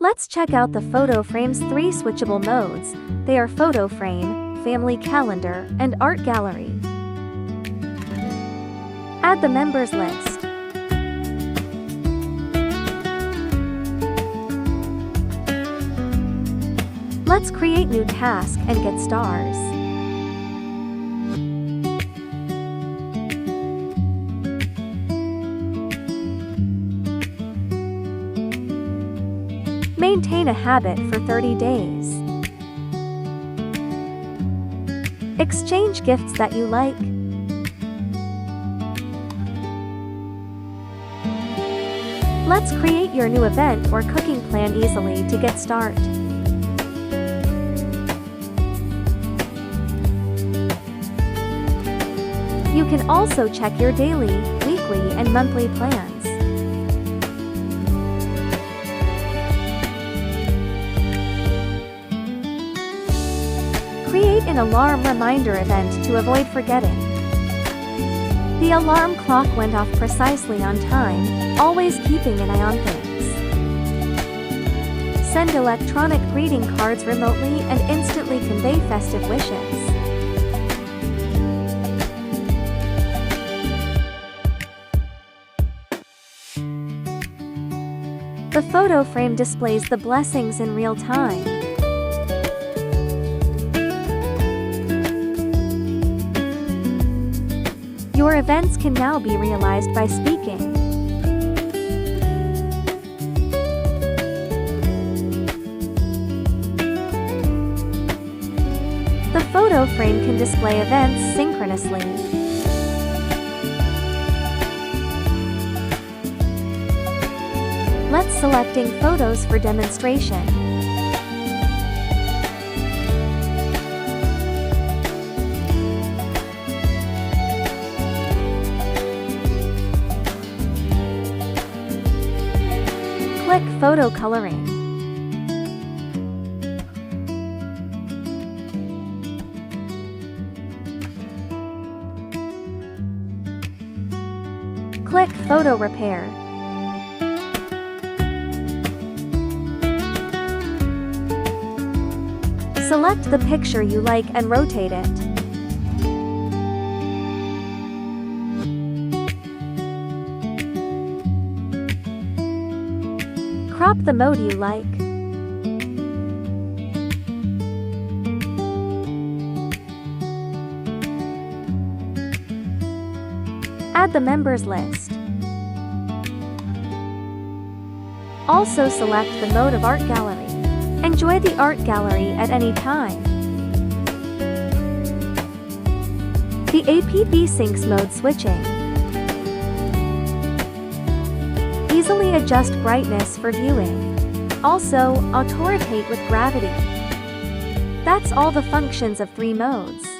Let's check out the photo frame's 3 switchable modes. They are photo frame, family calendar, and art gallery. Add the members list. Let's create new task and get stars. Maintain a habit for 30 days. Exchange gifts that you like. Let's create your new event or cooking plan easily to get started. You can also check your daily, weekly, and monthly plans. Create an alarm reminder event to avoid forgetting. The alarm clock went off precisely on time, always keeping an eye on things. Send electronic greeting cards remotely and instantly convey festive wishes. The photo frame displays the blessings in real time. Your events can now be realized by speaking. The photo frame can display events synchronously. Let's selecting photos for demonstration. Click photo coloring. Click photo repair. Select the picture you like and rotate it. Crop the mode you like. Add the members list. Also select the mode of art gallery. Enjoy the art gallery at any time. The APB syncs mode switching. Easily adjust brightness for viewing. Also, auto-rotate with gravity. That's all the functions of 3 modes.